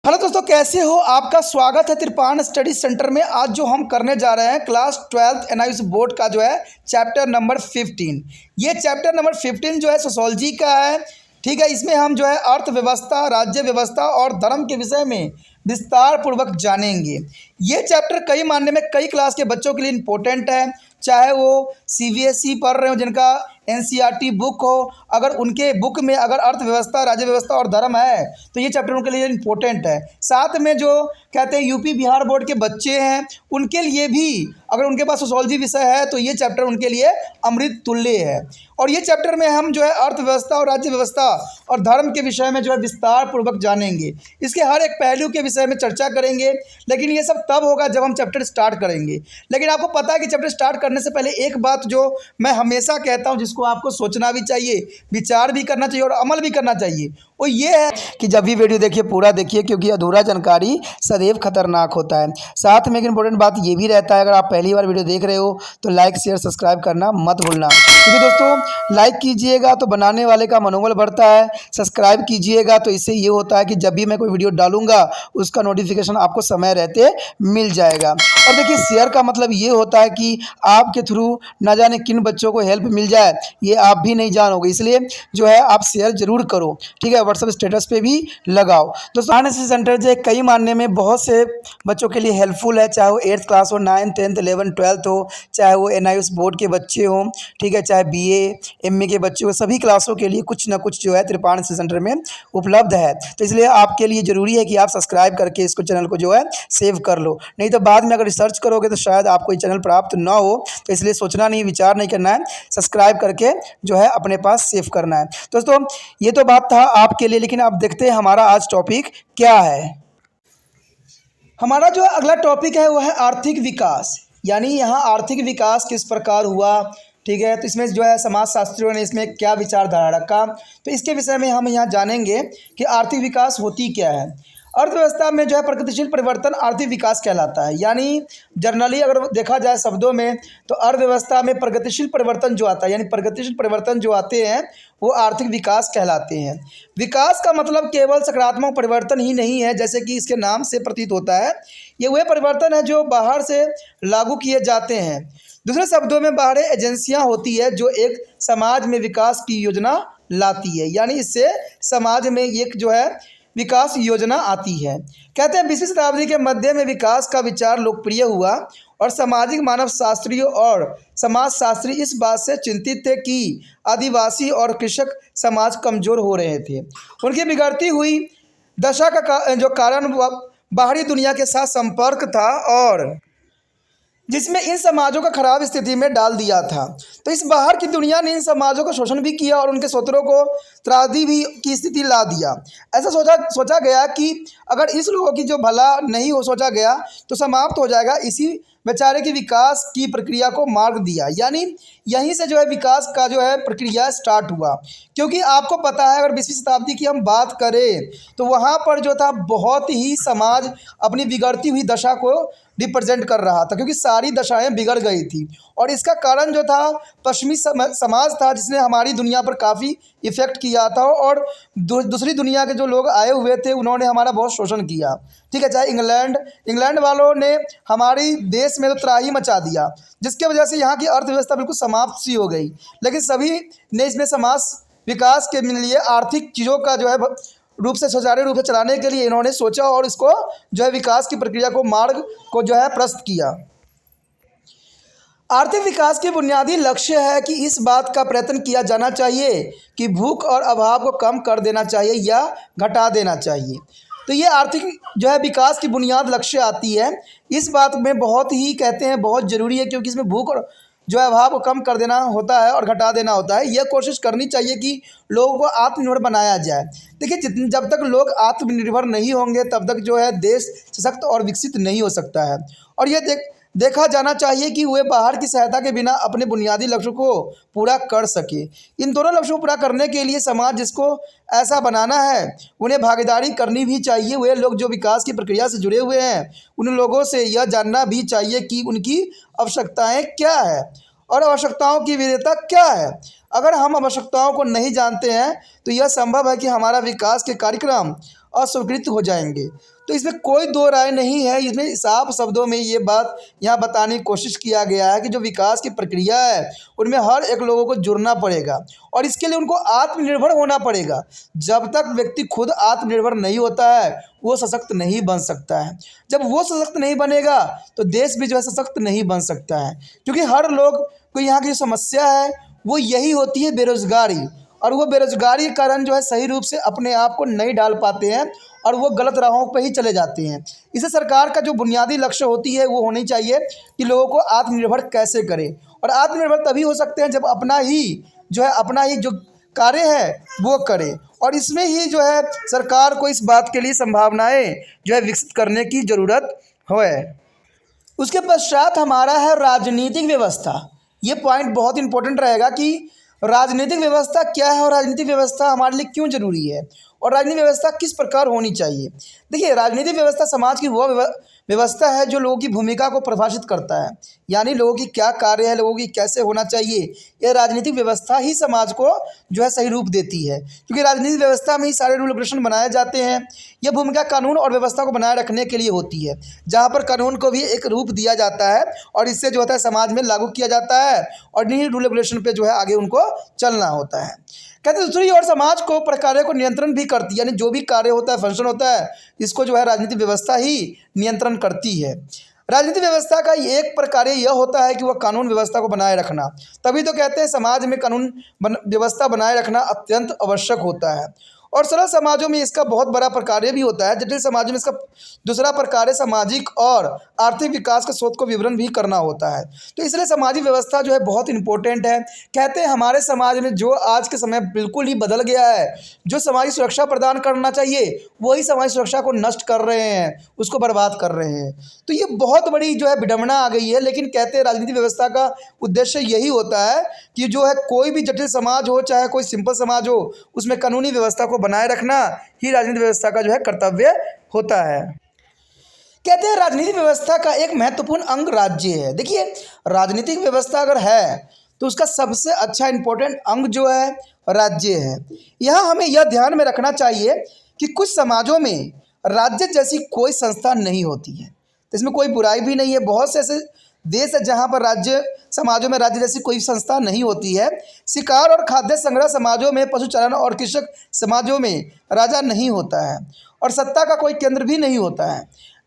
Hello दोस्तों, कैसे हो? आपका स्वागत है त्रिपाण स्टडी सेंटर में। आज जो हम करने जा रहे हैं क्लास 12th एनआईएस बोर्ड का जो है चैप्टर नंबर 15। ये चैप्टर नंबर 15 जो है सोशोलॉजी का है। ठीक है, इसमें हम जो है अर्थव्यवस्था, राज्य व्यवस्था और धर्म के विषय में विस्तार पूर्वक जानेंगे। ये चैप्टर कई मायने में कई क्लास के बच्चों के लिए इम्पोर्टेंट है, चाहे वो सीबीएसई पढ़ रहे हो, जिनका एनसीईआरटी बुक हो। अगर उनके बुक में अगर अर्थव्यवस्था, राज्य व्यवस्था और धर्म है तो ये चैप्टर उनके लिए इम्पोर्टेंट है। साथ में जो कहते हैं यूपी बिहार बोर्ड के बच्चे हैं, उनके लिए भी अगर उनके पास सोशोलॉजी विषय है तो ये चैप्टर उनके लिए अमृत तुल्य है। और ये चैप्टर में हम जो है अर्थव्यवस्था और राज्य व्यवस्था और धर्म के विषय में जो है विस्तार पूर्वक जानेंगे। इसके हर एक पहलू के विषय में चर्चा करेंगे, लेकिन ये सब तब होगा जब हम चैप्टर स्टार्ट करेंगे। लेकिन आपको पता है कि चैप्टर स्टार्ट करने से पहले एक बात जो मैं हमेशा कहता हूँ, जिसको आपको सोचना भी चाहिए, विचार भी करना चाहिए और अमल भी करना चाहिए, वो ये है कि जब भी वीडियो देखिए पूरा देखिए, क्योंकि अधूरा जानकारी सदैव खतरनाक होता है। साथ में एक इंपॉर्टेंट बात ये भी रहता है, अगर आप पहली बार वीडियो देख रहे हो तो लाइक शेयर सब्सक्राइब करना मत भूलना, क्योंकि दोस्तों लाइक कीजिएगा तो बनाने वाले का मनोबल बढ़ता है, सब्सक्राइब कीजिएगा तो इससे ये होता है कि जब भी मैं कोई वीडियो डालूंगा उसका नोटिफिकेशन आपको समय रहते मिल जाएगा। और देखिए, शेयर का मतलब ये होता है कि आपके थ्रू ना जाने किन बच्चों को हेल्प मिल जाए, ये आप भी नहीं जानोगे, इसलिए जो है आप शेयर जरूर करो। ठीक है, व्हाट्सएप स्टेटस पे भी लगाओ। दोस्तों एनआईएस सेंटर जो है कई मानने में बहुत से बच्चों के लिए हेल्पफुल है, चाहे वो 8th क्लास हो, 9th 10th 11th 12th हो, चाहे वो एनआईएस बोर्ड के बच्चे हों, ठीक है, चाहे बीए एमए के बच्चे हो, सभी क्लासों के लिए कुछ ना कुछ जो है त्रिपाण सेंटर में उपलब्ध है। तो इसलिए आपके लिए ज़रूरी है कि आप सब्सक्राइब करके इसको चैनल को जो है सेव कर लो, नहीं तो बाद में अगर रिसर्च करोगे तो शायद आपको ये चैनल प्राप्त ना हो। तो इसलिए सोचना नहीं, विचार नहीं करना है, सब्सक्राइब करके जो है अपने पास सेव करना है। दोस्तों ये तो बात था आपके लिए, लेकिन अब देखते हैं हमारा आज टॉपिक क्या है। हमारा जो अगला टॉपिक है वो है आर्थिक विकास, यानी यहाँ आर्थिक विकास किस प्रकार हुआ। ठीक है, तो इसमें जो है समाजशास्त्रियों ने इसमें क्या विचारधारा रखा, तो इसके विषय में हम यहाँ जानेंगे कि आर्थिक विकास होती क्या है। अर्थव्यवस्था में जो है प्रगतिशील परिवर्तन आर्थिक विकास कहलाता है। यानी जनरली अगर देखा जाए शब्दों में, तो अर्थव्यवस्था में प्रगतिशील परिवर्तन जो आता है, यानी प्रगतिशील परिवर्तन जो आते हैं वो आर्थिक विकास कहलाते हैं। विकास का मतलब केवल सकारात्मक परिवर्तन ही नहीं है, जैसे कि इसके नाम से प्रतीत होता है। ये वह परिवर्तन है जो बाहर से लागू किए जाते हैं। दूसरे शब्दों में बाहरी एजेंसियां होती है जो एक समाज में विकास की योजना लाती है, यानी इससे समाज में एक जो है विकास योजना आती है। कहते हैं 20वीं शताब्दी के मध्य में विकास का विचार लोकप्रिय हुआ और सामाजिक मानव शास्त्रियों और समाजशास्त्री इस बात से चिंतित थे कि आदिवासी और कृषक समाज कमजोर हो रहे थे। उनकी बिगड़ती हुई दशा का जो कारण बाहरी दुनिया के साथ संपर्क था, और जिसमें इन समाजों को खराब स्थिति में डाल दिया था। तो इस बाहर की दुनिया ने इन समाजों का शोषण भी किया और उनके स्वतंत्रों को त्रासदी भी की स्थिति ला दिया। ऐसा सोचा गया कि अगर इस लोगों की जो भला नहीं हो सोचा गया तो समाप्त हो जाएगा। इसी बेचारे की विकास की प्रक्रिया को मार्ग दिया, यानी यहीं से जो है विकास का जो है प्रक्रिया स्टार्ट हुआ। क्योंकि आपको पता है, अगर 20वीं शताब्दी की हम बात करें तो वहाँ पर जो था बहुत ही समाज अपनी बिगड़ती हुई दशा को रिप्रेजेंट कर रहा था, क्योंकि सारी दशाएं बिगड़ गई थी। और इसका कारण जो था पश्चिमी समाज था, जिसने हमारी दुनिया पर काफ़ी इफ़ेक्ट किया था। और दूसरी दुनिया के जो लोग आए हुए थे उन्होंने हमारा बहुत शोषण किया। ठीक है, चाहे इंग्लैंड वालों ने हमारी देश में तो त्राही मचा दिया, जिसके वजह से यहाँ की अर्थव्यवस्था बिल्कुल समाप्त सी हो गई। लेकिन सभी ने इसमें समाज विकास के लिए आर्थिक चीज़ों का जो है रूप से सुचारू रूप से चलाने के लिए इन्होंने सोचा और इसको जो है विकास की प्रक्रिया को मार्ग को जो है प्रस्तुत किया। आर्थिक विकास के बुनियादी लक्ष्य है कि इस बात का प्रयत्न किया जाना चाहिए कि भूख और अभाव को कम कर देना चाहिए या घटा देना चाहिए। तो ये आर्थिक जो है विकास की बुनियाद लक्ष्य आती है। इस बात में बहुत ही कहते हैं बहुत ज़रूरी है, क्योंकि इसमें भूख और जो है अभाव को कम कर देना होता है और घटा देना होता है। यह कोशिश करनी चाहिए कि लोगों को आत्मनिर्भर बनाया जाए। देखिए, जब तक लोग आत्मनिर्भर नहीं होंगे तब तक जो है देश सशक्त और विकसित नहीं हो सकता है। और ये देखा जाना चाहिए कि वे बाहर की सहायता के बिना अपने बुनियादी लक्ष्यों को पूरा कर सके। इन दोनों लक्ष्यों को पूरा करने के लिए समाज जिसको ऐसा बनाना है उन्हें भागीदारी करनी भी चाहिए। वे लोग जो विकास की प्रक्रिया से जुड़े हुए हैं उन लोगों से यह जानना भी चाहिए कि उनकी आवश्यकताएं क्या है और आवश्यकताओं की विविधता क्या है। अगर हम आवश्यकताओं को नहीं जानते हैं तो यह संभव है कि हमारा विकास के कार्यक्रम अस्वीकृत हो जाएंगे। तो इसमें कोई दो राय नहीं है। इसमें साफ शब्दों में ये बात यहाँ बताने की कोशिश किया गया है कि जो विकास की प्रक्रिया है उनमें हर एक लोगों को जुड़ना पड़ेगा और इसके लिए उनको आत्मनिर्भर होना पड़ेगा। जब तक व्यक्ति खुद आत्मनिर्भर नहीं होता है वो सशक्त नहीं बन सकता है। जब वो सशक्त नहीं बनेगा तो देश भी जो है सशक्त नहीं बन सकता है, क्योंकि हर लोग को यहाँ की जो समस्या है वो यही होती है, बेरोजगारी। और वो बेरोजगारी के कारण जो है सही रूप से अपने आप को नहीं डाल पाते हैं और वो गलत राहों पर ही चले जाते हैं। इसे सरकार का जो बुनियादी लक्ष्य होती है वो होनी चाहिए कि लोगों को आत्मनिर्भर कैसे करें, और आत्मनिर्भर तभी हो सकते हैं जब अपना ही जो कार्य है वो करे, और इसमें ही जो है सरकार को इस बात के लिए संभावनाएं जो है विकसित करने की ज़रूरत है। उसके पश्चात हमारा है राजनीतिक व्यवस्था। ये पॉइंट बहुत इंपॉर्टेंट रहेगा कि राजनीतिक व्यवस्था क्या है और राजनीतिक व्यवस्था हमारे लिए क्यों जरूरी है और राजनीतिक व्यवस्था किस प्रकार होनी चाहिए। देखिए, राजनीतिक व्यवस्था समाज की वह व्यवस्था है जो लोगों की भूमिका को परिभाषित करता है, यानी लोगों की क्या कार्य है, लोगों की कैसे होना चाहिए। यह राजनीतिक व्यवस्था ही समाज को जो है सही रूप देती है, क्योंकि राजनीतिक व्यवस्था में ही सारे रूल रेगुलेशन बनाए जाते हैं। यह भूमिका कानून और व्यवस्था को बनाए रखने के लिए होती है, जहाँ पर कानून को भी एक रूप दिया जाता है और इससे जो होता है समाज में लागू किया जाता है और इन्हीं रूल रेगुलेशन पे जो है आगे उनको चलना होता है। कहते हैं दूसरी ओर समाज को कार्य को नियंत्रण भी करती है, यानी जो भी कार्य होता है, फंक्शन होता है, इसको जो है राजनीतिक व्यवस्था ही नियंत्रण करती है। राजनीतिक व्यवस्था का एक प्रकार यह होता है कि वह कानून व्यवस्था को बनाए रखना। तभी तो कहते हैं समाज में कानून व्यवस्था बनाए रखना अत्यंत आवश्यक होता है। और सरल समाजों में इसका बहुत बड़ा प्रकार्य भी होता है। जटिल समाजों में इसका दूसरा प्रकार्य सामाजिक और आर्थिक विकास के स्रोत को विवरण भी करना होता है। तो इसलिए सामाजिक व्यवस्था जो है बहुत इंपॉर्टेंट है। कहते हैं हमारे समाज में जो आज के समय बिल्कुल ही बदल गया है, जो सामाजिक सुरक्षा प्रदान करना चाहिए वही सामाजिक सुरक्षा को नष्ट कर रहे हैं, उसको बर्बाद कर रहे हैं। तो ये बहुत बड़ी जो है विडंबना आ गई है। लेकिन कहते हैं राजनीतिक व्यवस्था का उद्देश्य यही होता है कि जो है कोई भी जटिल समाज हो चाहे कोई सिंपल समाज हो, उसमें कानूनी व्यवस्था को बनाए रखना ही राजनीतिक व्यवस्था का जो है कर्तव्य होता है। कहते हैं राजनीतिक व्यवस्था का एक महत्वपूर्ण अंग राज्य है। देखिए, राजनीतिक व्यवस्था अगर है तो उसका सबसे अच्छा इंपॉर्टेंट अंग जो है राज्य है। यहाँ हमें यह ध्यान में रखना चाहिए कि कुछ समाजों में राज्य जैसी कोई संस्था नहीं होती है। तो इसमें कोई बुराई भी नहीं है। बहुत से ऐसे देश है जहाँ पर समाजों में राज्य जैसी कोई संस्था नहीं होती है। शिकार और खाद्य संग्रह समाजों में, पशुचारण और कृषक समाजों में राजा नहीं होता है और सत्ता का कोई केंद्र भी नहीं होता है।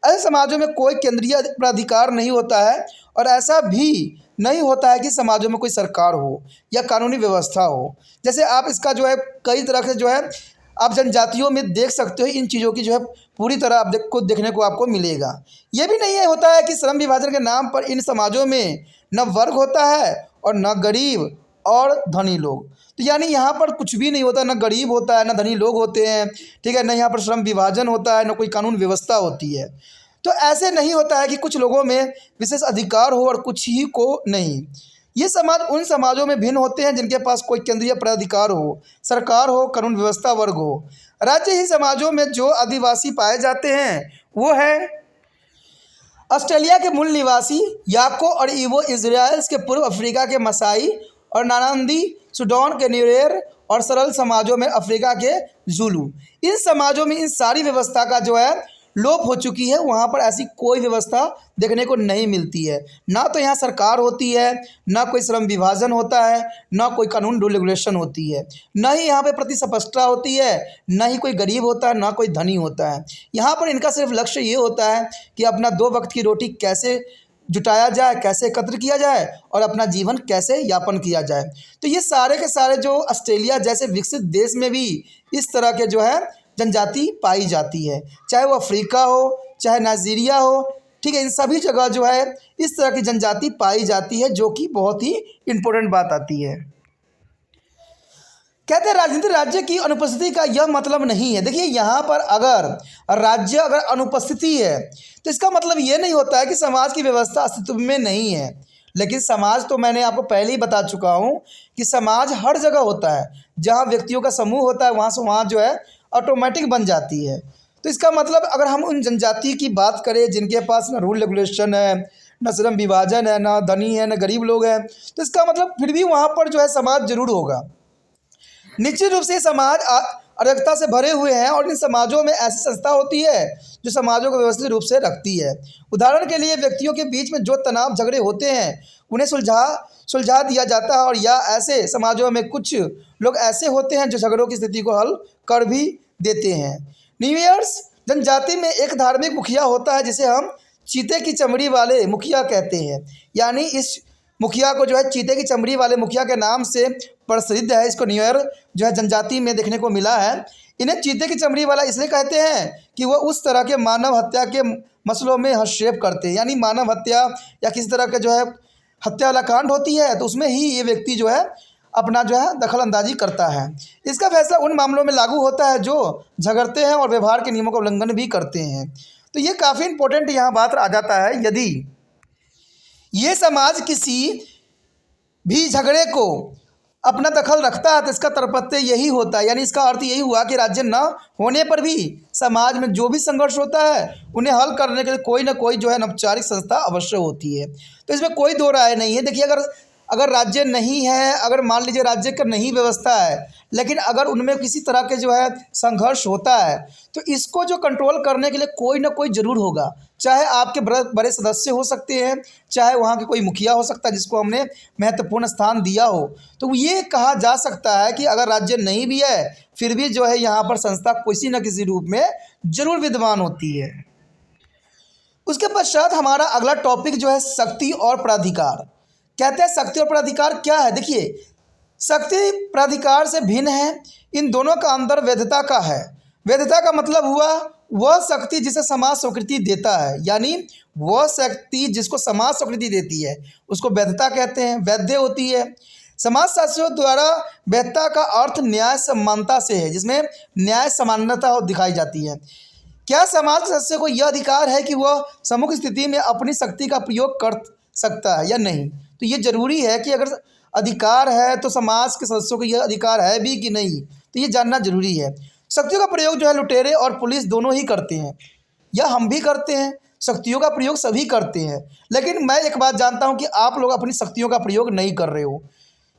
ऐसे समाजों में कोई केंद्रीय प्राधिकार नहीं होता है और ऐसा भी नहीं होता है कि समाजों में कोई सरकार हो या कानूनी व्यवस्था हो। जैसे आप इसका जो है कई तरह से जो है आप जनजातियों में देख सकते हो, इन चीज़ों की जो है पूरी तरह आप देखने को आपको मिलेगा। ये भी नहीं होता है कि श्रम विभाजन के नाम पर इन समाजों में न वर्ग होता है और न गरीब और धनी लोग। तो यानी यहाँ पर कुछ भी नहीं होता, न गरीब होता है न धनी लोग होते हैं, ठीक है, न यहाँ पर श्रम विभाजन होता है, न कोई कानून व्यवस्था होती है। तो ऐसे नहीं होता है कि कुछ लोगों में विशेष अधिकार हो और कुछ ही को नहीं। ये समाज उन समाजों में भिन्न होते हैं जिनके पास कोई केंद्रीय प्राधिकार हो, सरकार हो, कानून व्यवस्था वर्ग हो। राज्य ही समाजों में जो आदिवासी पाए जाते हैं वो है ऑस्ट्रेलिया के मूल निवासी याको और इवो, इजराइल के पूर्व अफ्रीका के मसाई और नानांदी, सूडान के न्यूरेर और सरल समाजों में अफ्रीका के जुलू। इन समाजों में इन सारी व्यवस्था का जो है लोप हो चुकी है। वहाँ पर ऐसी कोई व्यवस्था देखने को नहीं मिलती है। ना तो यहाँ सरकार होती है, ना कोई श्रम विभाजन होता है, ना कोई कानून रूल रेगुलेशन होती है, ना ही यहाँ पे प्रतिस्पर्धा होती है, ना ही कोई गरीब होता है, ना कोई धनी होता है। यहाँ पर इनका सिर्फ लक्ष्य ये होता है कि अपना 2 वक्त की रोटी कैसे जुटाया जाए, कैसे एकत्र किया जाए और अपना जीवन कैसे यापन किया जाए। तो ये सारे के सारे जो ऑस्ट्रेलिया जैसे विकसित देश में भी इस तरह के जो है जनजाति पाई जाती है, चाहे वो अफ्रीका हो चाहे नाइजीरिया हो, ठीक है, इन सभी जगह जो है इस तरह की जनजाति पाई जाती है, जो कि बहुत ही इम्पोर्टेंट बात आती है। कहते हैं राजनीतिक राज्य की अनुपस्थिति का यह मतलब नहीं है। देखिए, यहाँ पर अगर अनुपस्थिति है तो इसका मतलब ये नहीं होता है कि समाज की व्यवस्था अस्तित्व में नहीं है। लेकिन समाज तो मैंने आपको पहले ही बता चुका हूँ कि समाज हर जगह होता है। जहाँ व्यक्तियों का समूह होता है वहाँ से वहाँ जो है ऑटोमेटिक बन जाती है। तो इसका मतलब अगर हम उन जनजाति की बात करें जिनके पास ना रूल रेगुलेशन है, न श्रम विभाजन है, न धनी है, न गरीब लोग हैं, तो इसका मतलब फिर भी वहाँ पर जो है समाज जरूर होगा। निश्चित रूप से ये समाज अराजकता से भरे हुए हैं और इन समाजों में ऐसी संस्था होती है जो समाजों को व्यवस्थित रूप से रखती है। उदाहरण के लिए व्यक्तियों के बीच में जो तनाव झगड़े होते हैं उन्हें सुलझा दिया जाता है, और या ऐसे समाजों में कुछ लोग ऐसे होते हैं जो झगड़ों की स्थिति को हल कर भी देते हैं। न्यू ईयर्स जनजाति में एक धार्मिक मुखिया होता है जिसे हम चीते की चमड़ी वाले मुखिया कहते हैं। यानी इस मुखिया को जो है चीते की चमड़ी वाले मुखिया के नाम से प्रसिद्ध है। इसको न्यू ईयर जो है जनजाति में देखने को मिला है। इन्हें चीते की चमड़ी वाला इसलिए कहते हैं कि वह उस तरह के मानव हत्या के मसलों में हस्तक्षेप करते हैं। यानी मानव हत्या या किसी तरह के जो है हत्या वाला कांड होती है तो उसमें ही ये व्यक्ति जो है अपना जो है दखल अंदाजी करता है। इसका फैसला उन मामलों में लागू होता है जो झगड़ते हैं और व्यवहार के नियमों का उल्लंघन भी करते हैं। तो ये काफ़ी इंपॉर्टेंट यहाँ बात आ जाता है। यदि ये समाज किसी भी झगड़े को अपना दखल रखता है तो इसका तात्पर्य यही होता है, यानी इसका अर्थ यही हुआ कि राज्य न होने पर भी समाज में जो भी संघर्ष होता है उन्हें हल करने के लिए कोई ना कोई जो है अनौपचारिक संस्था अवश्य होती है। तो इसमें कोई दो राय नहीं है। देखिए, अगर राज्य नहीं है, अगर मान लीजिए राज्य का नहीं व्यवस्था है, लेकिन अगर उनमें किसी तरह के जो है संघर्ष होता है तो इसको जो कंट्रोल करने के लिए कोई ना कोई ज़रूर होगा। चाहे आपके बड़े सदस्य हो सकते हैं, चाहे वहाँ के कोई मुखिया हो सकता है जिसको हमने महत्वपूर्ण स्थान दिया हो। तो ये कहा जा सकता है कि अगर राज्य नहीं भी है फिर भी जो है यहाँ पर संस्था किसी न किसी रूप में ज़रूर विद्यमान होती है। उसके पश्चात हमारा अगला टॉपिक जो है शक्ति और प्राधिकार। कहते हैं शक्ति और प्राधिकार क्या है। देखिए, शक्ति प्राधिकार से भिन्न है। इन दोनों का अंतर वैधता का है। वैधता का मतलब हुआ वह शक्ति जिसे समाज स्वीकृति देता है, यानी वह शक्ति जिसको समाज स्वीकृति देती है उसको वैधता कहते हैं, वैध होती है। समाजशास्त्रियों द्वारा वैधता का अर्थ न्याय समानता से है, जिसमें न्याय समानता दिखाई जाती है। क्या समाज के सदस्य को यह अधिकार है कि वह सम्मुख स्थिति में अपनी शक्ति का प्रयोग कर सकता है या नहीं। तो ये जरूरी है कि अगर अधिकार है तो समाज के सदस्यों को यह अधिकार है भी कि नहीं, तो ये जानना जरूरी है। शक्तियों का प्रयोग जो है लुटेरे और पुलिस दोनों ही करते हैं, या हम भी करते हैं। शक्तियों का प्रयोग सभी करते हैं, लेकिन मैं एक बात जानता हूं कि आप लोग अपनी शक्तियों का प्रयोग नहीं कर रहे हो,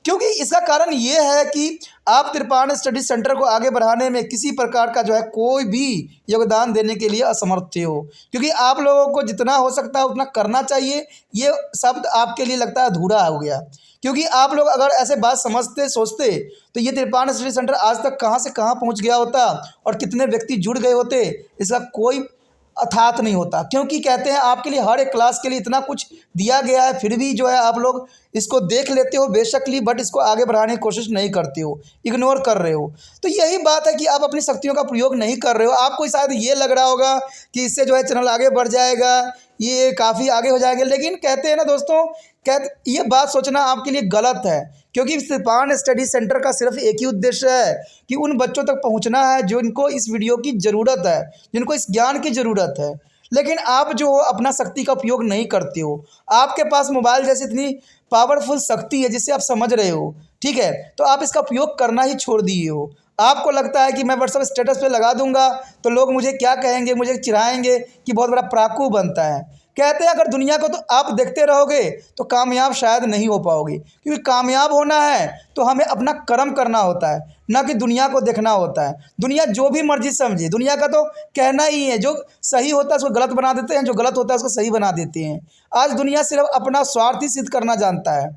क्योंकि इसका कारण ये है कि आप तिरपान स्टडी सेंटर को आगे बढ़ाने में किसी प्रकार का जो है कोई भी योगदान देने के लिए असमर्थ थे हो। क्योंकि आप लोगों को जितना हो सकता है उतना करना चाहिए, ये शब्द आपके लिए लगता है अधूरा हो गया। क्योंकि आप लोग अगर ऐसे बात समझते सोचते तो ये तिरपान स्टडी सेंटर आज तक कहाँ से कहाँ पहुँच गया होता और कितने व्यक्ति जुड़ गए होते, इसका कोई अर्थात नहीं होता। क्योंकि कहते हैं आपके लिए हर एक क्लास के लिए इतना कुछ दिया गया है, फिर भी जो है आप लोग इसको देख लेते हो बेशकली, बट इसको आगे बढ़ाने की कोशिश नहीं करते हो, इग्नोर कर रहे हो। तो यही बात है कि आप अपनी शक्तियों का प्रयोग नहीं कर रहे हो। आपको शायद ये लग रहा होगा कि इससे जो है चैनल आगे बढ़ जाएगा, ये काफ़ी आगे हो जाएंगे, लेकिन कहते हैं ना दोस्तों, ये बात सोचना आपके लिए गलत है। क्योंकि तिरपान स्टडी सेंटर का सिर्फ एक ही उद्देश्य है कि उन बच्चों तक पहुंचना है जिनको इस वीडियो की ज़रूरत है, जिनको इस ज्ञान की ज़रूरत है। लेकिन आप जो हो अपना शक्ति का उपयोग नहीं करते हो। आपके पास मोबाइल जैसी इतनी पावरफुल शक्ति है जिससे आप समझ रहे हो, ठीक है, तो आप इसका उपयोग करना ही छोड़ दिए हो। आपको लगता है कि मैं व्हाट्सएप स्टेटस पे लगा दूंगा तो लोग मुझे क्या कहेंगे, मुझे चिढ़ाएंगे कि बहुत बड़ा पराकू बनता है। कहते हैं अगर दुनिया को तो आप देखते रहोगे तो कामयाब शायद नहीं हो पाओगे, क्योंकि कामयाब होना है तो हमें अपना कर्म करना होता है, ना कि दुनिया को देखना होता है। दुनिया जो भी मर्जी समझे, दुनिया का तो कहना ही है, जो सही होता है उसको गलत बना देते हैं, जो गलत होता है उसको सही बना देते हैं। आज दुनिया सिर्फ अपना स्वार्थ ही सिद्ध करना जानता है।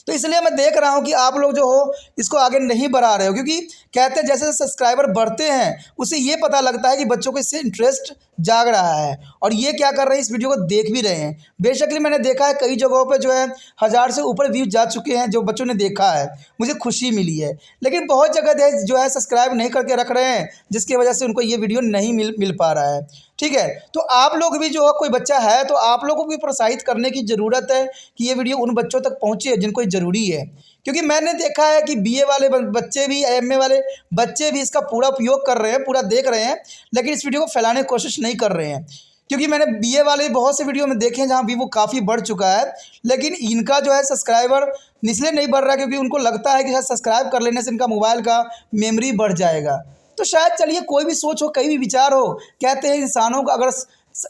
तो इसलिए मैं देख रहा हूं कि आप लोग जो हो इसको आगे नहीं बढ़ा रहे हो, क्योंकि कहते हैं जैसे सब्सक्राइबर बढ़ते हैं उससे ये पता लगता है कि बच्चों को इससे इंटरेस्ट जाग रहा है और ये क्या कर रहे हैं, इस वीडियो को देख भी रहे हैं। बेशकली मैंने देखा है कई जगहों पे जो है 1000 से ऊपर व्यूज जा चुके हैं, जो बच्चों ने देखा है, मुझे खुशी मिली है। लेकिन बहुत जगह जो है सब्सक्राइब नहीं करके रख रहे हैं, जिसकी वजह से उनको ये वीडियो नहीं मिल पा रहा है, ठीक है। तो आप लोग भी जो है, कोई बच्चा है तो आप लोगों को भी प्रोत्साहित करने की ज़रूरत है कि ये वीडियो उन बच्चों तक पहुँचे जिनको ज़रूरी है। क्योंकि मैंने देखा है कि बीए वाले बच्चे भी, एमए वाले बच्चे भी इसका पूरा उपयोग कर रहे हैं, पूरा देख रहे हैं, लेकिन इस वीडियो को फैलाने की कोशिश नहीं कर रहे हैं। क्योंकि मैंने बीए वाले बहुत से वीडियो में देखे हैं जहाँ व्यू काफ़ी बढ़ चुका है, लेकिन इनका जो है सब्सक्राइबर इसलिए नहीं बढ़ रहा है क्योंकि उनको लगता है कि शायद सब्सक्राइब कर लेने से इनका मोबाइल का मेमोरी बढ़ जाएगा। तो शायद चलिए कोई भी सोच हो, कई भी विचार हो, कहते हैं इंसानों को अगर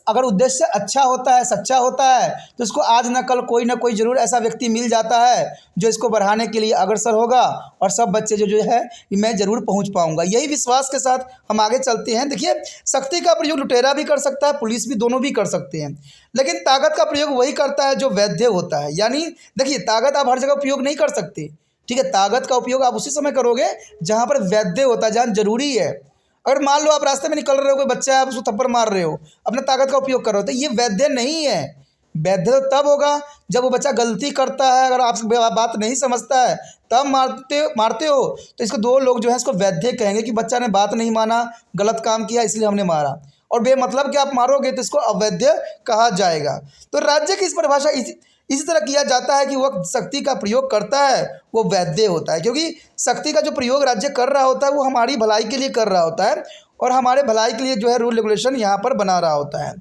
अगर उद्देश्य अच्छा होता है, सच्चा होता है, तो इसको आज न कल कोई ना कोई ज़रूर ऐसा व्यक्ति मिल जाता है जो इसको बढ़ाने के लिए अग्रसर होगा और सब बच्चे जो जो है मैं ज़रूर पहुंच पाऊंगा। यही विश्वास के साथ हम आगे चलते हैं। देखिए, शक्ति का प्रयोग लुटेरा भी कर सकता है, पुलिस भी, दोनों भी कर सकते हैं, लेकिन ताकत का प्रयोग वही करता है जो वैध होता है। यानी देखिए, ताकत आप हर जगह उपयोग नहीं कर सकते, ठीक है। ताकत का उपयोग आप उसी समय करोगे जहाँ पर वैध होता है, जहाँ जरूरी है। अगर मान लो आप रास्ते में निकल रहे हो, कोई बच्चा है, आप उसको थप्पड़ मार रहे हो, अपने ताकत का उपयोग कर रहे हो, तो ये वैध नहीं है। वैध तो तब होगा जब वो बच्चा गलती करता है, अगर आप बात नहीं समझता है तब मारते हो, तो इसको दो लोग जो है इसको वैध कहेंगे कि बच्चा ने बात नहीं माना, गलत काम किया, इसलिए हमने मारा। और बेमतलब कि आप मारोगे तो इसको अवैध कहा जाएगा। तो राज्य की इस परिभाषा इसी तरह किया जाता है कि वह शक्ति का प्रयोग करता है वो वैध होता है, क्योंकि शक्ति का जो प्रयोग राज्य कर रहा होता है वो हमारी भलाई के लिए कर रहा होता है और हमारे भलाई के लिए जो है रूल रेगुलेशन यहाँ पर बना रहा होता है।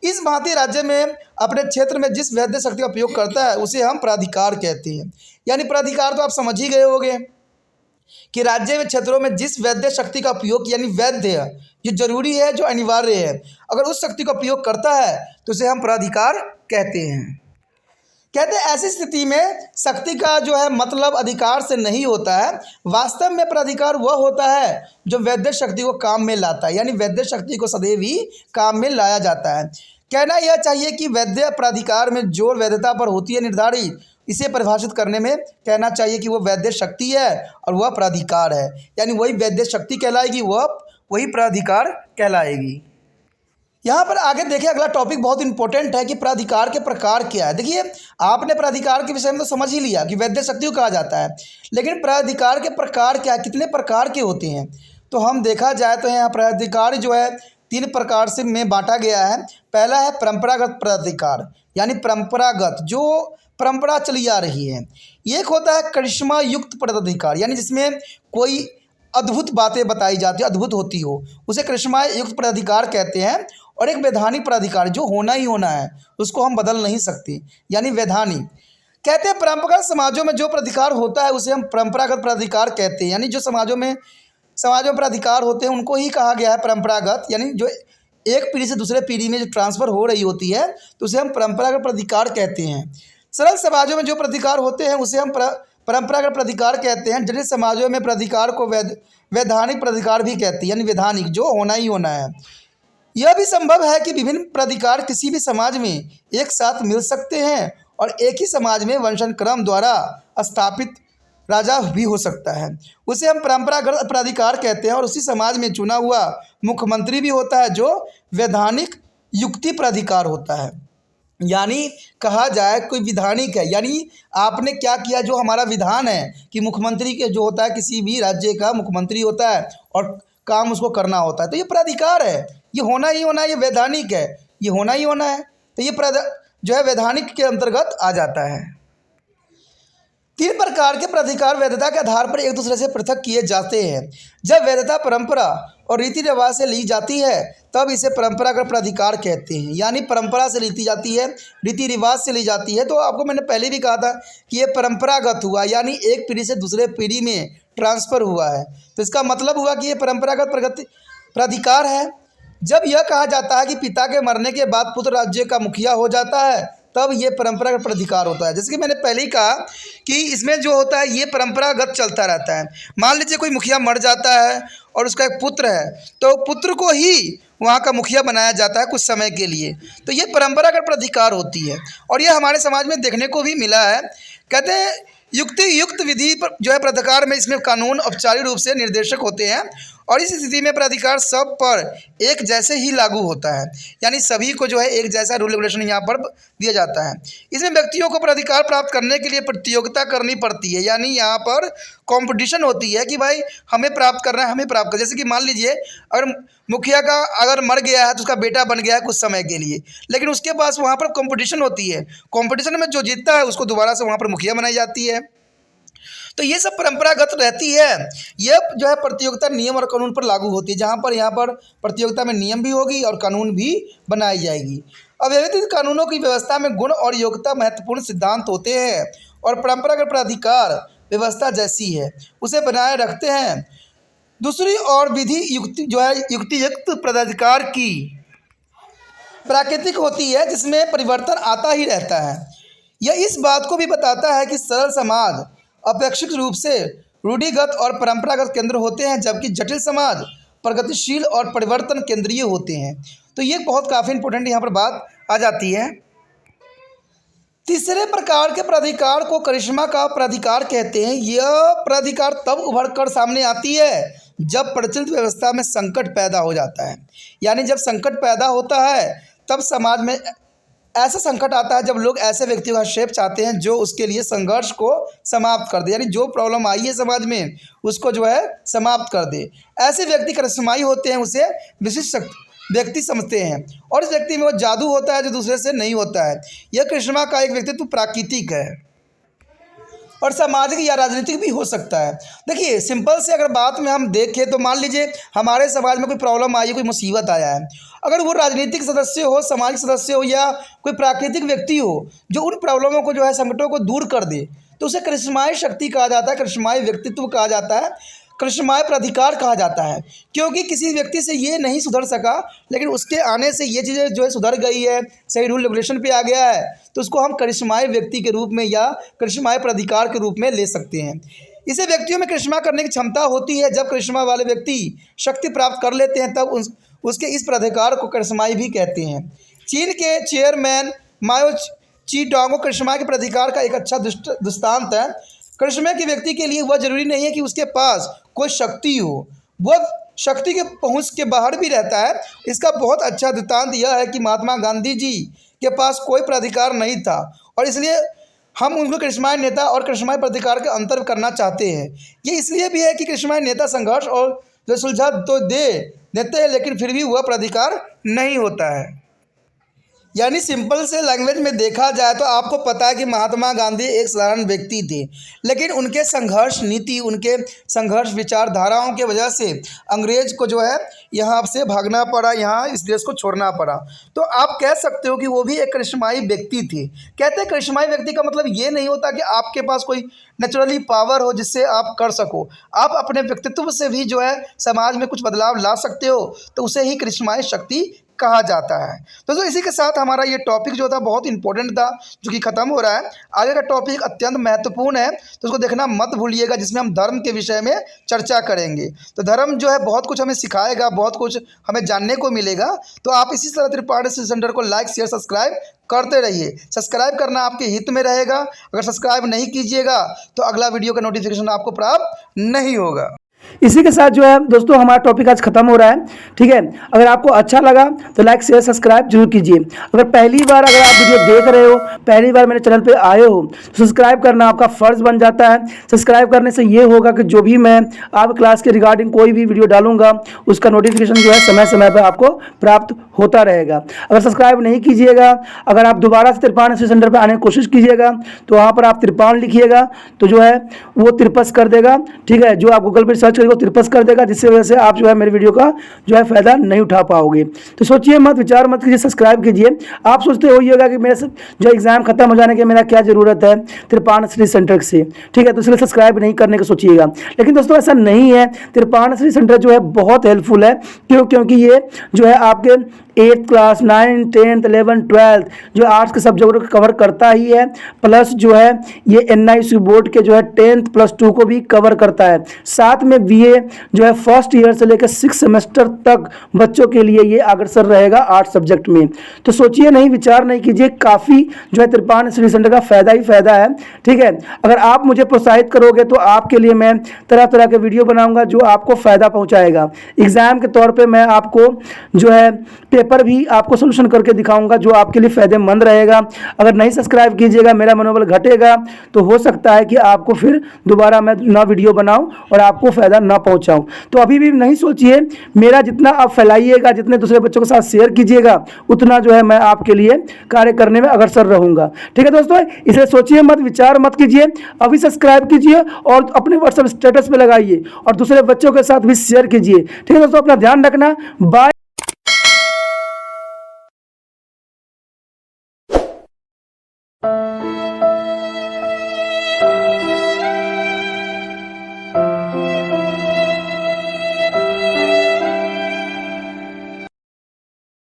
इस भांति राज्य में अपने क्षेत्र में जिस वैध शक्ति का प्रयोग करता है उसे हम प्राधिकार कहते हैं। यानी प्राधिकार तो आप समझ ही गए होंगे कि राज्य में क्षेत्रों में जिस वैध शक्ति का उपयोग, यानी वैध जो जरूरी है, जो अनिवार्य है, अगर उस शक्ति का प्रयोग करता है तो उसे हम प्राधिकार कहते हैं। कहते हैं ऐसी स्थिति में शक्ति का जो है मतलब अधिकार से नहीं होता है। वास्तव में प्राधिकार वह होता है जो वैध शक्ति को काम में लाता है, यानी वैध शक्ति को सदैव ही काम में लाया जाता है। कहना यह चाहिए कि वैध प्राधिकार में जोर वैधता पर होती है निर्धारित। इसे परिभाषित करने में कहना चाहिए कि वह वैध शक्ति है और वह प्राधिकार है, यानी वही वैध शक्ति कहलाएगी, वह वही प्राधिकार कहलाएगी। यहाँ पर आगे देखिए, अगला टॉपिक बहुत इंपॉर्टेंट है कि प्राधिकार के प्रकार क्या है। देखिए, आपने प्राधिकार के विषय में तो समझ ही लिया कि वैध शक्ति को कहा जाता है, लेकिन प्राधिकार के प्रकार क्या है, कितने प्रकार के होते हैं, तो हम देखा जाए तो यहाँ प्राधिकार जो है 3 प्रकार से में बांटा गया है। पहला है परंपरागत प्राधिकार, यानी परंपरागत, जो परंपरा चली आ रही है। एक होता है करिश्मा युक्त प्राधिकार, यानी जिसमें कोई अद्भुत बातें बताई जाती है, अद्भुत होती हो, उसे करिश्मा युक्त प्राधिकार कहते हैं। और एक वैधानिक प्राधिकार, जो होना ही होना है, उसको हम बदल नहीं सकते, यानी वैधानिक। कहते हैं परंपरागत समाजों में जो प्राधिकार होता है उसे हम परंपरागत प्राधिकार कहते हैं, यानी जो समाजों में प्राधिकार होते हैं उनको ही कहा गया है परंपरागत, यानी जो एक पीढ़ी से दूसरे पीढ़ी में जो ट्रांसफ़र हो रही होती है तो उसे हम परंपरागत प्राधिकार कहते हैं। सरल समाजों में जो प्राधिकार होते हैं उसे हम परंपरागत प्राधिकार कहते हैं। जटिल समाजों में प्राधिकार को वैधानिक प्राधिकार भी कहते हैं, यानी वैधानिक, जो होना ही होना है। यह भी संभव है कि विभिन्न प्राधिकार किसी भी समाज में एक साथ मिल सकते हैं और एक ही समाज में वंशानुक्रम द्वारा स्थापित राजा भी हो सकता है, उसे हम परंपरागत प्राधिकार कहते हैं। और उसी समाज में चुना हुआ मुख्यमंत्री भी होता है, जो वैधानिक युक्ति प्राधिकार होता है। यानी कहा जाए कोई विधानिक है, यानी आपने क्या किया, जो हमारा विधान है कि मुख्यमंत्री के जो होता है, किसी भी राज्य का मुख्यमंत्री होता है और काम उसको करना होता है, तो ये प्राधिकार है, ये होना ही होना है, ये वैधानिक है, ये होना ही होना है, तो ये जो है वैधानिक के अंतर्गत आ जाता है। 3 प्रकार के प्राधिकार वैधता के आधार पर एक दूसरे से पृथक किए जाते हैं। जब वैधता परंपरा और रीति रिवाज से ली जाती है तब इसे परंपरागत प्राधिकार कहते हैं, यानी परंपरा से ली जाती है, रीति रिवाज से ली जाती है। तो आपको मैंने पहले भी कहा था कि ये परंपरागत हुआ, यानी एक पीढ़ी से दूसरे पीढ़ी में ट्रांसफ़र हुआ है, तो इसका मतलब हुआ कि ये परंपरागत प्राधिकार है। जब यह कहा जाता है कि पिता के मरने के बाद पुत्र राज्य का मुखिया हो जाता है तब ये परंपरागत प्राधिकार होता है। जैसे कि मैंने पहले ही कहा कि इसमें जो होता है ये परंपरागत चलता रहता है। मान लीजिए कोई मुखिया मर जाता है और उसका एक पुत्र है, तो पुत्र को ही वहाँ का मुखिया बनाया जाता है कुछ समय के लिए, तो ये परंपरागत प्राधिकार होती है। और ये हमारे समाज में देखने को भी मिला है। कहते हैं युक्त विधि पर जो है प्राधिकार में इसमें कानून औपचारिक रूप से निर्देशक होते हैं और इस स्थिति में प्राधिकार सब पर एक जैसे ही लागू होता है, यानी सभी को जो है एक जैसा रूल रेगुलेशन यहाँ पर दिया जाता है। इसमें व्यक्तियों को प्राधिकार प्राप्त करने के लिए प्रतियोगिता करनी पड़ती है, यानी यहाँ पर कंपटीशन होती है कि भाई हमें प्राप्त करना है, हमें प्राप्त करना। जैसे कि मान लीजिए अगर मुखिया का अगर मर गया है तो उसका बेटा बन गया है कुछ समय के लिए, लेकिन उसके पास वहाँ पर कंपटीशन होती है, कंपटीशन में जो जीतता है उसको दोबारा से वहाँ पर मुखिया बनाई जाती है। तो ये सब परंपरागत रहती है। यह जो है प्रतियोगिता नियम और कानून पर लागू होती है, जहाँ पर यहाँ पर प्रतियोगिता में नियम भी होगी और कानून भी बनाई जाएगी। अव्यवस्थित कानूनों की व्यवस्था में गुण और योग्यता महत्वपूर्ण सिद्धांत होते हैं और परंपरागत प्राधिकार व्यवस्था जैसी है उसे बनाए रखते हैं। दूसरी और विधि युक्ति जो है युक्तियुक्त प्राधिकार की प्राकृतिक होती है जिसमें परिवर्तन आता ही रहता है। यह इस बात को भी बताता है कि सरल समाज अपेक्षित रूप से रूढ़िगत और परंपरागत केंद्र होते हैं, जबकि जटिल समाज प्रगतिशील और परिवर्तन केंद्रीय होते हैं। तो ये बहुत काफ़ी इंपॉर्टेंट यहाँ पर बात आ जाती है। तीसरे प्रकार के प्राधिकार को करिश्मा का प्राधिकार कहते हैं। यह प्राधिकार तब उभर कर सामने आती है जब प्रचलित व्यवस्था में संकट पैदा हो जाता है। यानी जब संकट पैदा होता है तब समाज में ऐसा संकट आता है जब लोग ऐसे व्यक्तियों का हस्तक्षेप चाहते हैं जो उसके लिए संघर्ष को समाप्त कर दे, यानी जो प्रॉब्लम आई है समाज में उसको जो है समाप्त कर दे। ऐसे व्यक्ति करिश्माई होते हैं, उसे विशिष्ट व्यक्ति समझते हैं और इस व्यक्ति में वो जादू होता है जो दूसरे से नहीं होता है। यह करिश्मा का एक व्यक्तित्व प्राकृतिक है और सामाजिक या राजनीतिक भी हो सकता है। देखिए सिंपल से अगर बात में हम देखें तो मान लीजिए हमारे समाज में कोई प्रॉब्लम आई, कोई मुसीबत आया है, अगर वो राजनीतिक सदस्य हो, सामाजिक सदस्य हो या कोई प्राकृतिक व्यक्ति हो जो उन प्रॉब्लमों को जो है संकटों को दूर कर दे, तो उसे करिश्माई शक्ति कहा जाता है, करिश्माई व्यक्तित्व कहा जाता है, करिश्माई प्राधिकार कहा जाता है। क्योंकि किसी व्यक्ति से ये नहीं सुधर सका लेकिन उसके आने से ये चीज़ें जो है सुधर गई है, सही रूल रेगुलेशन पे आ गया है, तो उसको हम करिश्माई व्यक्ति के रूप में या करिश्माई प्राधिकार के रूप में ले सकते हैं। इसे व्यक्तियों में करिश्मा करने की क्षमता होती है। जब करिश्मा वाले व्यक्ति शक्ति प्राप्त कर लेते हैं तब उसके इस प्राधिकार को करिश्माई भी कहते हैं। चीन के चेयरमैन माओ ज़ेडुंग करिश्मा के प्राधिकार का एक अच्छा दृष्टांत है। करिश्मा के व्यक्ति के लिए वह जरूरी नहीं है कि उसके पास कोई शक्ति हो, वह शक्ति के पहुंच के बाहर भी रहता है। इसका बहुत अच्छा दृष्टांत यह है कि महात्मा गांधी जी के पास कोई प्राधिकार नहीं था और इसलिए हम उनको करिश्माई नेता और करिश्माई प्राधिकार के अंतर करना चाहते हैं। ये इसलिए भी है कि करिश्माई नेता संघर्ष और जो सुलझा तो देते हैं लेकिन फिर भी वह प्राधिकार नहीं होता है। यानी सिंपल से लैंग्वेज में देखा जाए तो आपको पता है कि महात्मा गांधी एक साधारण व्यक्ति थे, लेकिन उनके संघर्ष नीति, उनके संघर्ष विचारधाराओं के वजह से अंग्रेज को जो है यहाँ से भागना पड़ा, यहाँ इस देश को छोड़ना पड़ा। तो आप कह सकते हो कि वो भी एक करिश्माई व्यक्ति थे। कहते हैं करिश्माई व्यक्ति का मतलब ये नहीं होता कि आपके पास कोई नेचुरली पावर हो जिससे आप कर सको। आप अपने व्यक्तित्व से भी जो है समाज में कुछ बदलाव ला सकते हो, तो उसे ही करिश्माई शक्ति कहा जाता है। तो इसी के साथ हमारा ये टॉपिक जो था बहुत इंपॉर्टेंट था जो कि ख़त्म हो रहा है। आगे का टॉपिक अत्यंत महत्वपूर्ण है तो उसको देखना मत भूलिएगा, जिसमें हम धर्म के विषय में चर्चा करेंगे। तो धर्म जो है बहुत कुछ हमें सिखाएगा, बहुत कुछ हमें जानने को मिलेगा। तो आप इसी तरह त्रिपाठी स्टडी सेंटर को लाइक शेयर सब्सक्राइब करते रहिए। सब्सक्राइब करना आपके हित में रहेगा। अगर सब्सक्राइब नहीं कीजिएगा तो अगला वीडियो का नोटिफिकेशन आपको प्राप्त नहीं होगा। इसी के साथ जो है दोस्तों हमारा टॉपिक आज खत्म हो रहा है। ठीक है, अगर आपको अच्छा लगा तो लाइक शेयर सब्सक्राइब जरूर कीजिए। अगर पहली बार अगर आप वीडियो देख रहे हो, पहली बार मेरे चैनल पे आए हो, तो सब्सक्राइब करना आपका फ़र्ज़ बन जाता है। सब्सक्राइब करने से ये होगा कि जो भी मैं आप क्लास के रिगार्डिंग कोई भी वीडियो डालूंगा उसका नोटिफिकेशन जो है समय समय पर आपको प्राप्त होता रहेगा। अगर सब्सक्राइब नहीं कीजिएगा, अगर आप दोबारा से त्रिपाठी स्टडी सेंटर पर आने की कोशिश कीजिएगा तो वहाँ पर आप त्रिपाण लिखिएगा तो जो है वो तिरपस कर देगा। ठीक है, जो आप गूगल पर सर्च करेंगे वो तिरपस कर देगा, जिससे वजह से आप जो है मेरे वीडियो का जो है फ़ायदा नहीं उठा पाओगे। तो सोचिए मत, विचार मत कीजिए, सब्सक्राइब कीजिए। आप सोचते होइएगा कि मेरे जो एग्ज़ाम खत्म हो जाने के मेरा क्या ज़रूरत है त्रिपाठी स्टडी सेंटर से। ठीक है, तो इसलिए सब्सक्राइब नहीं करने को सोचिएगा। लेकिन दोस्तों ऐसा नहीं है, त्रिपाठी स्टडी सेंटर जो है बहुत हेल्पफुल है। क्योंकि ये जो है आपके 8th class 9th 10th 11th 12th जो आर्ट्स के सब्जेक्ट को कवर करता ही है, प्लस जो है ये NIC बोर्ड के जो है 10th प्लस 2 को भी कवर करता है। साथ में BA जो है फर्स्ट ईयर से लेकर 6 सेमेस्टर तक बच्चों के लिए ये अग्रसर रहेगा आर्ट्स सब्जेक्ट में। तो सोचिए नहीं, विचार नहीं कीजिए, काफ़ी जो है त्रिपाठी स्टडी सेंटर का फ़ायदा ही फ़ायदा है। ठीक है, अगर आप मुझे प्रोत्साहित करोगे तो आपके लिए मैं तरह तरह के वीडियो बनाऊंगा जो आपको फ़ायदा पहुँचाएगा। एग्ज़ाम के तौर पर मैं आपको जो है पेपर भी आपको सोल्यूशन करके दिखाऊंगा जो आपके लिए फ़ायदेमंद रहेगा। अगर नहीं सब्सक्राइब कीजिएगा, मेरा मनोबल घटेगा, तो हो सकता है कि आपको फिर दोबारा मैं ना वीडियो बनाऊं और आपको फ़ायदा ना पहुंचाऊं। तो अभी भी नहीं सोचिए, मेरा जितना आप फैलाइएगा, जितने दूसरे बच्चों के साथ शेयर कीजिएगा, उतना जो है मैं आपके लिए कार्य करने में अग्रसर रहूँगा। ठीक है दोस्तों, इसे सोचिए मत, विचार मत कीजिए, अभी सब्सक्राइब कीजिए और अपने व्हाट्सएप स्टेटस पर लगाइए और दूसरे बच्चों के साथ भी शेयर कीजिए। ठीक है दोस्तों, अपना ध्यान रखना। बाय।